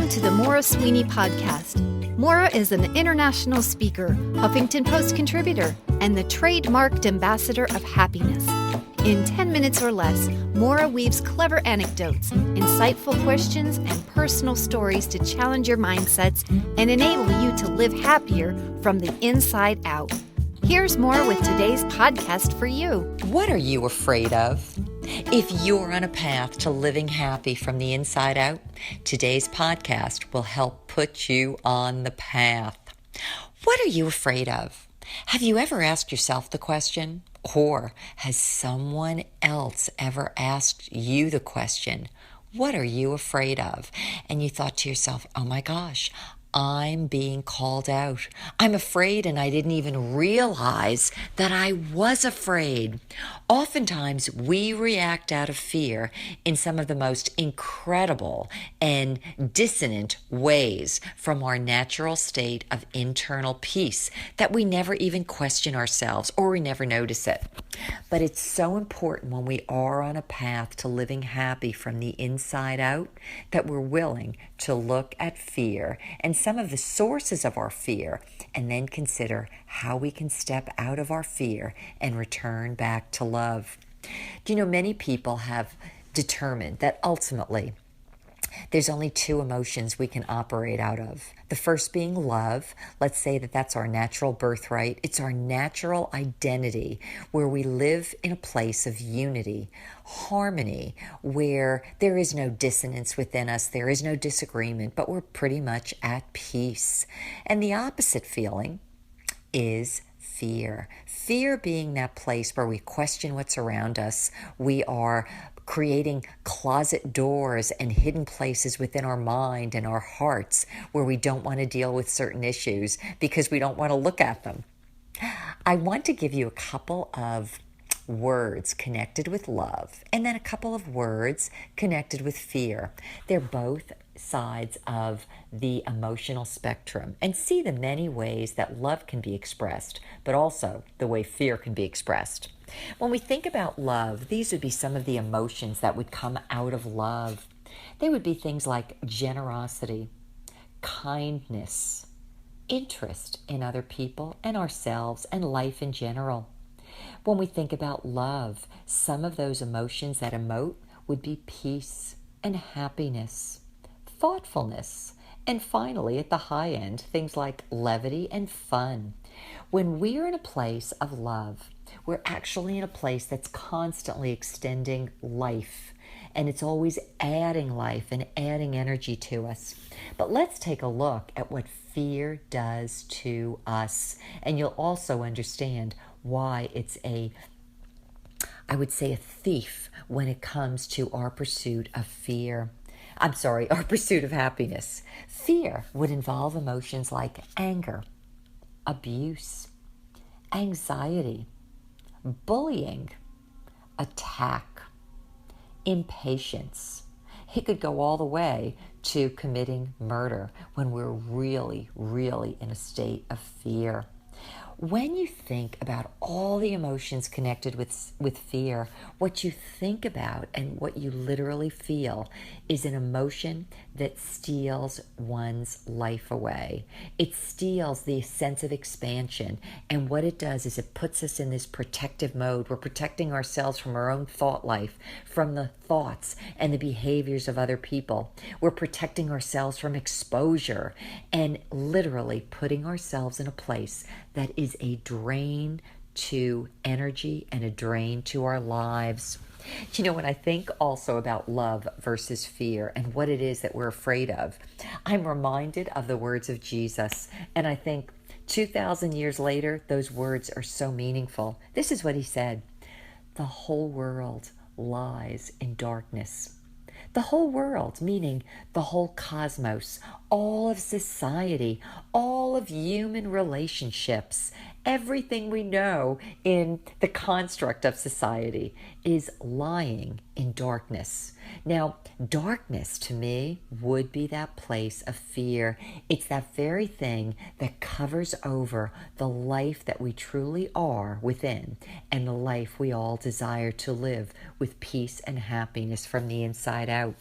Welcome to the Maura Sweeney podcast. Maura is an international speaker, Huffington Post contributor, and the trademarked ambassador of happiness. In 10 minutes or less, Maura weaves clever anecdotes, insightful questions, and personal stories to challenge your mindsets and enable you to live happier from the inside out. Here's Maura with today's podcast for you. What are you afraid of? If you're on a path to living happy from the inside out, today's podcast will help put you on the path. What are you afraid of? Have you ever asked yourself the question? Or has someone else ever asked you the question, what are you afraid of? And you thought to yourself, oh my gosh, I'm being called out. I'm afraid and I didn't even realize that I was afraid. Oftentimes we react out of fear in some of the most incredible and dissonant ways from our natural state of internal peace that we never even question ourselves or we never notice it. But it's so important when we are on a path to living happy from the inside out that we're willing to look at fear and some of the sources of our fear and then consider how we can step out of our fear and return back to love. Do you know, many people have determined that ultimately there's only two emotions we can operate out of. The first being love. Let's say that that's our natural birthright. It's our natural identity where we live in a place of unity, harmony, where there is no dissonance within us, there is no disagreement, but we're pretty much at peace. And the opposite feeling is fear. Fear being that place where we question what's around us. We are creating closet doors and hidden places within our mind and our hearts where we don't want to deal with certain issues because we don't want to look at them. I want to give you a couple of words connected with love and then a couple of words connected with fear. They're both sides of the emotional spectrum and see the many ways that love can be expressed, but also the way fear can be expressed. When we think about love, these would be some of the emotions that would come out of love. They would be things like generosity, kindness, interest in other people and ourselves and life in general. When we think about love, some of those emotions that emote would be peace and happiness, thoughtfulness, and finally, at the high end, things like levity and fun. When we are in a place of love, we're actually in a place that's constantly extending life, and it's always adding life and adding energy to us. But let's take a look at what fear does to us, and you'll also understand why it's a thief when it comes to our pursuit of our pursuit of happiness. Fear would involve emotions like anger, abuse, anxiety, bullying, attack, impatience. It could go all the way to committing murder when we're really, really in a state of fear. When you think about all the emotions connected with fear, what you think about and what you literally feel is an emotion that steals one's life away. It steals the sense of expansion, and what it does is it puts us in this protective mode. We're protecting ourselves from our own thought life, from the thoughts and the behaviors of other people. We're protecting ourselves from exposure and literally putting ourselves in a place that is a drain to energy and a drain to our lives. You know, when I think also about love versus fear and what it is that we're afraid of, I'm reminded of the words of Jesus. And I think 2,000 years later, those words are so meaningful. This is what he said: the whole world lies in darkness. The whole world, meaning the whole cosmos, all of society, all of human relationships, everything we know in the construct of society is lying in darkness. Now, darkness to me would be that place of fear. It's that very thing that covers over the life that we truly are within and the life we all desire to live with peace and happiness from the inside out.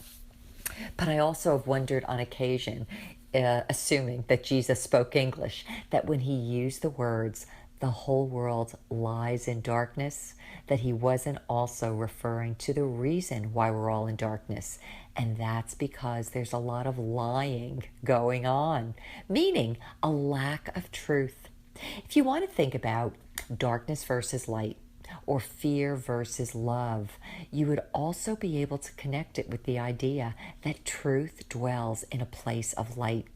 But I also have wondered on occasion, assuming that Jesus spoke English, that when he used the words, the whole world lies in darkness, that he wasn't also referring to the reason why we're all in darkness. And that's because there's a lot of lying going on, meaning a lack of truth. If you want to think about darkness versus light, or fear versus love, you would also be able to connect it with the idea that truth dwells in a place of light.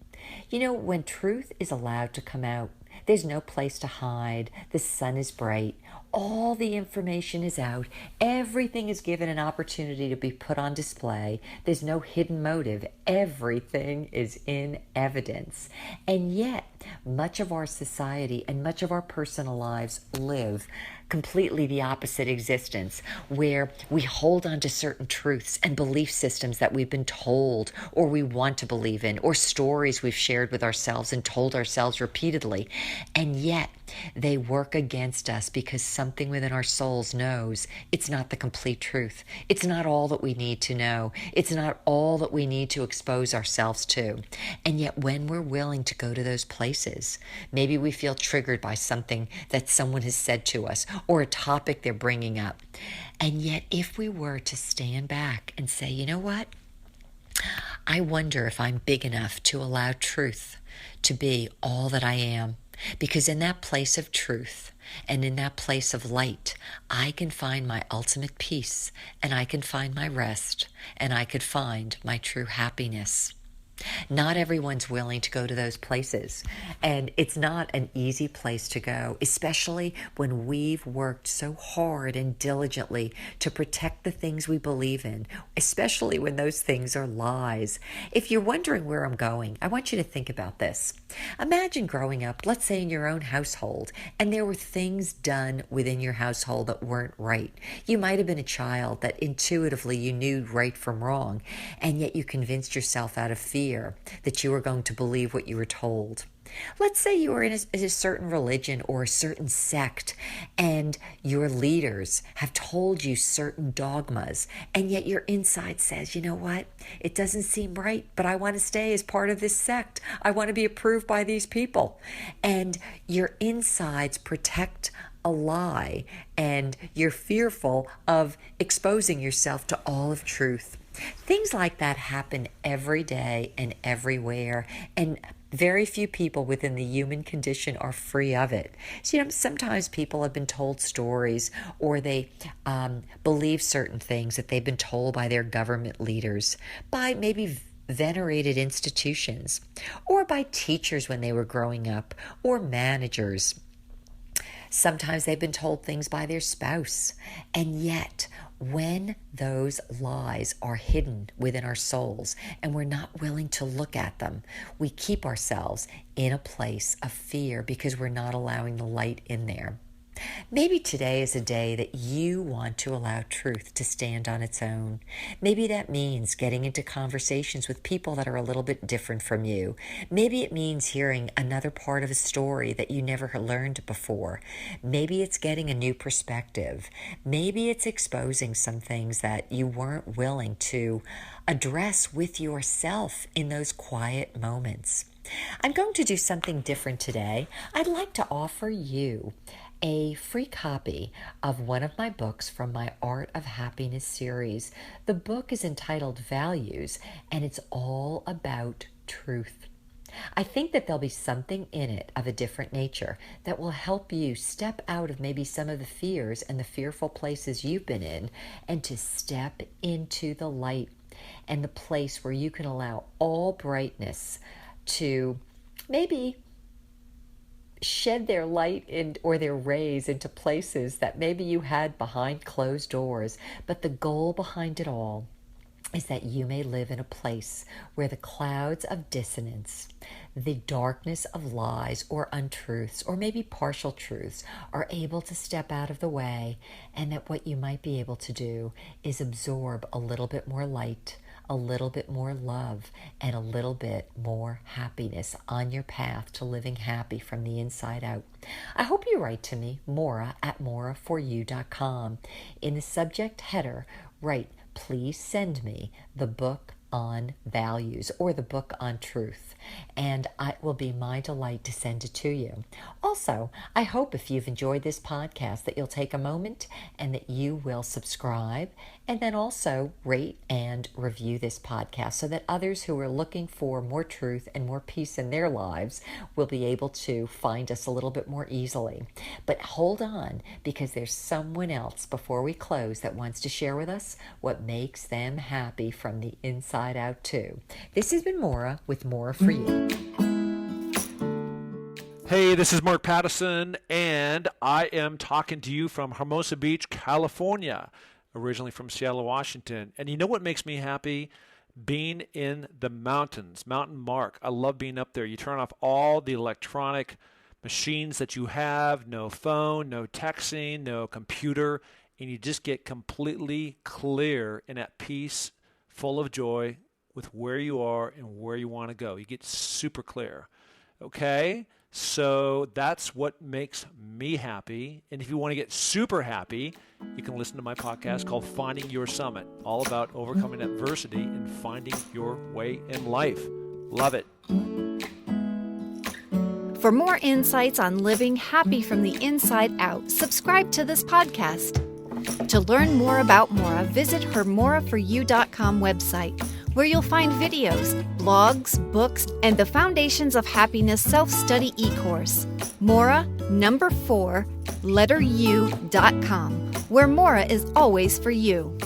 You know, when truth is allowed to come out, there's no place to hide. The sun is bright. All the information is out. Everything is given an opportunity to be put on display. There's no hidden motive. Everything is in evidence. And yet, much of our society and much of our personal lives live completely the opposite existence, where we hold on to certain truths and belief systems that we've been told or we want to believe in, or stories we've shared with ourselves and told ourselves repeatedly. And yet they work against us because something within our souls knows it's not the complete truth. It's not all that we need to know. It's not all that we need to expose ourselves to. And yet when we're willing to go to those places, maybe we feel triggered by something that someone has said to us or a topic they're bringing up. And yet if we were to stand back and say, you know what? I wonder if I'm big enough to allow truth to be all that I am. Because in that place of truth and in that place of light, I can find my ultimate peace, and I can find my rest, and I could find my true happiness. Not everyone's willing to go to those places, and it's not an easy place to go, especially when we've worked so hard and diligently to protect the things we believe in, especially when those things are lies. If you're wondering where I'm going, I want you to think about this. Imagine growing up, let's say in your own household, and there were things done within your household that weren't right. You might have been a child that intuitively you knew right from wrong, and yet you convinced yourself out of fear that you were going to believe what you were told. Let's say you were in a certain religion or a certain sect, and your leaders have told you certain dogmas, and yet your inside says, you know what? It doesn't seem right, but I want to stay as part of this sect. I want to be approved by these people. And your insides protect a lie, and you're fearful of exposing yourself to all of truth. Things like that happen every day and everywhere, and very few people within the human condition are free of it. So, you know, sometimes people have been told stories, or they believe certain things that they've been told by their government leaders, by maybe venerated institutions, or by teachers when they were growing up, or managers. Sometimes they've been told things by their spouse, and yet when those lies are hidden within our souls and we're not willing to look at them, we keep ourselves in a place of fear because we're not allowing the light in there. Maybe today is a day that you want to allow truth to stand on its own. Maybe that means getting into conversations with people that are a little bit different from you. Maybe it means hearing another part of a story that you never learned before. Maybe it's getting a new perspective. Maybe it's exposing some things that you weren't willing to address with yourself in those quiet moments. I'm going to do something different today. I'd like to offer you a free copy of one of my books from my Art of Happiness series. The book is entitled Values, and it's all about truth. I think that there'll be something in it of a different nature that will help you step out of maybe some of the fears and the fearful places you've been in, and to step into the light and the place where you can allow all brightness to maybe shed their light or their rays into places that maybe you had behind closed doors. But the goal behind it all is that you may live in a place where the clouds of dissonance, the darkness of lies or untruths, or maybe partial truths, are able to step out of the way, and that what you might be able to do is absorb a little bit more light, a little bit more love, and a little bit more happiness on your path to living happy from the inside out. I hope you write to me, Maura at Maura4u.com. In the subject header, write, "Please send me the book on Values or the book on Truth, and it will be my delight to send it to you. Also, I hope if you've enjoyed this podcast that you'll take a moment and that you will subscribe and then also rate and review this podcast so that others who are looking for more truth and more peace in their lives will be able to find us a little bit more easily. But hold on, because there's someone else before we close that wants to share with us what makes them happy from the inside out too. This has been Maura with Maura for You. Hey, this is Mark Patterson, and I am talking to you from Hermosa Beach, California, originally from Seattle, Washington. And you know what makes me happy? Being in the mountains, Mountain Mark. I love being up there. You turn off all the electronic machines that you have, no phone, no texting, no computer, and you just get completely clear and at peace, full of joy with where you are and where you want to go. You get super clear. Okay? So that's what makes me happy. And if you want to get super happy, you can listen to my podcast called Finding Your Summit, all about overcoming adversity and finding your way in life. Love it. For more insights on living happy from the inside out, subscribe to this podcast. To learn more about Maura, visit her Maura4u.com website, where you'll find videos, blogs, books, and the Foundations of Happiness self-study e-course. Maura, 4, letter U.com, where Maura is always for you.